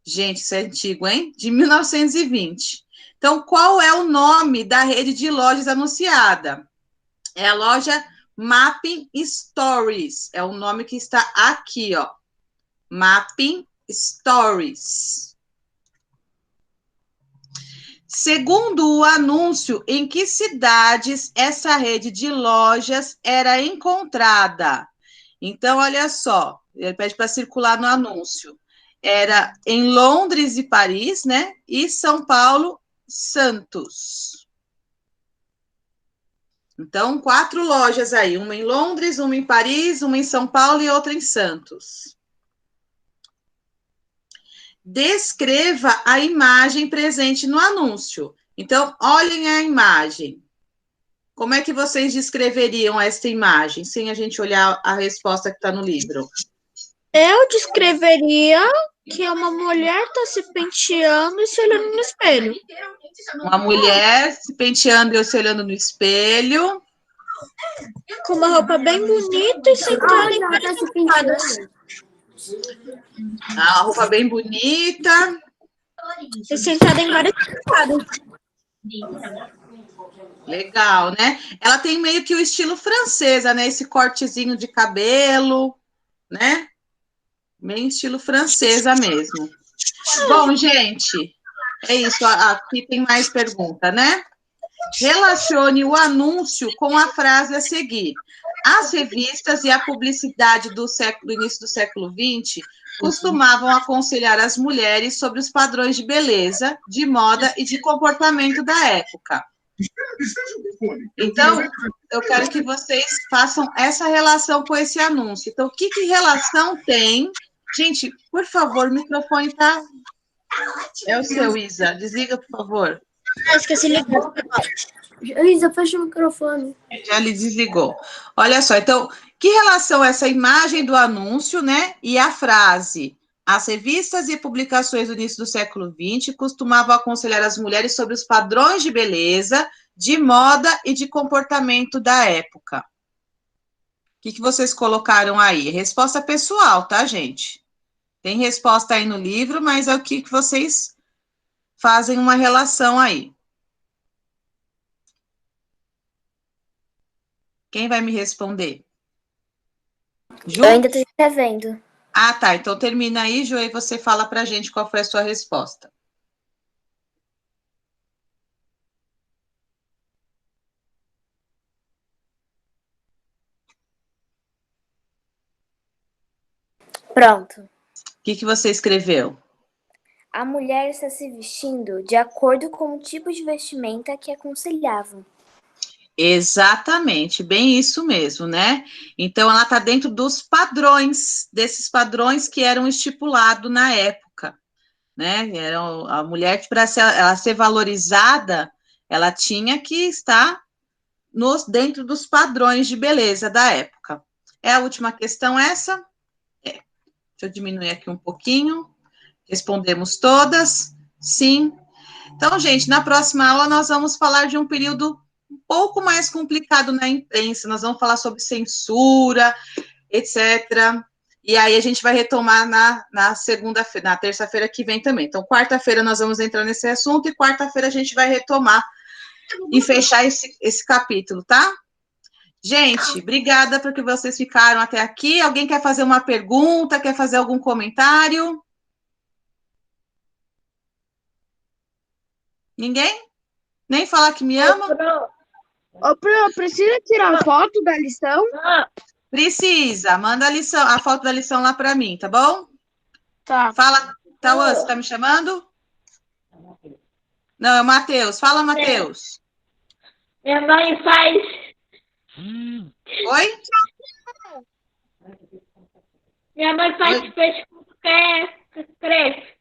S1: Gente, isso é antigo, hein? De 1920. Então, qual é o nome da rede de lojas anunciada? É a loja Mapping Stories. É o nome que está aqui, ó. Mapping Stories. Segundo o anúncio, em que cidades essa rede de lojas era encontrada? Então, olha só, ele pede para circular no anúncio. Era em Londres e Paris, né? E São Paulo, Santos. Então, 4 lojas aí, uma em Londres, uma em Paris, uma em São Paulo e outra em Santos. Descreva a imagem presente no anúncio. Então, olhem a imagem. Como é que vocês descreveriam esta imagem, sem a gente olhar a resposta que está no livro?
S3: Eu descreveria que uma mulher tá se penteando e se olhando no espelho.
S1: Uma mulher se penteando e se olhando no espelho.
S3: Com uma roupa bem bonita e sentada em várias sentadas.
S1: A roupa bem bonita.
S3: E sentada em várias sentadas.
S1: Legal, né? Ela tem meio que o estilo francesa, né? Esse cortezinho de cabelo, né? Meio estilo francesa mesmo. Bom, gente, é isso. Aqui tem mais pergunta, né? Relacione o anúncio com a frase a seguir. As revistas e a publicidade do início do século XX costumavam aconselhar as mulheres sobre os padrões de beleza, de moda e de comportamento da época. Então, eu quero que vocês façam essa relação com esse anúncio. Então, que relação tem? Gente, por favor, o microfone tá... É o seu, Isa. Desliga, por favor.
S3: Esqueci de ligar.
S2: Isa, fecha o microfone.
S1: Já lhe desligou. Olha só, então, que relação essa imagem do anúncio, né? E a frase... As revistas e publicações do início do século XX costumavam aconselhar as mulheres sobre os padrões de beleza, de moda e de comportamento da época. O que vocês colocaram aí? Resposta pessoal, tá, gente? Tem resposta aí no livro, mas é o que vocês fazem uma relação aí. Quem vai me responder? Ju?
S15: Eu ainda estou escrevendo.
S1: Ah, tá. Então termina aí, Ju, e você fala pra gente qual foi a sua resposta.
S15: Pronto.
S1: O que você escreveu?
S15: A mulher está se vestindo de acordo com o tipo de vestimenta que aconselhavam.
S1: Exatamente, bem isso mesmo, né? Então, ela está dentro dos padrões, desses padrões que eram estipulados na época, né? A mulher, para ela ser valorizada, ela tinha que estar dentro dos padrões de beleza da época. É a última questão essa? Deixa eu diminuir aqui um pouquinho. Respondemos todas? Sim. Então, gente, na próxima aula nós vamos falar de um período um pouco mais complicado na imprensa, nós vamos falar sobre censura, etc. E aí a gente vai retomar na segunda-feira, na terça-feira que vem também. Então, quarta-feira nós vamos entrar nesse assunto e quarta-feira a gente vai retomar e fechar esse capítulo, tá? Gente, obrigada porque vocês ficaram até aqui. Alguém quer fazer uma pergunta, quer fazer algum comentário? Ninguém? Nem falar que me ama?
S13: Pro, precisa tirar foto da lição?
S1: Precisa. Manda a foto da lição lá para mim, tá bom?
S13: Tá.
S1: Fala, Tauã, você tá me chamando? Não, é o Matheus. Fala, Matheus.
S13: Minha mãe faz...
S1: Oi?
S13: Minha mãe faz peixe que cresce.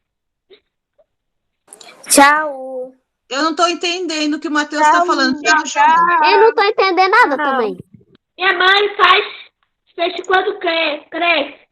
S15: Tchau.
S1: Eu não tô entendendo o que o Matheus tá falando.
S13: Eu
S4: não tô entendendo nada também.
S13: Minha mãe faz peixe quando cresce.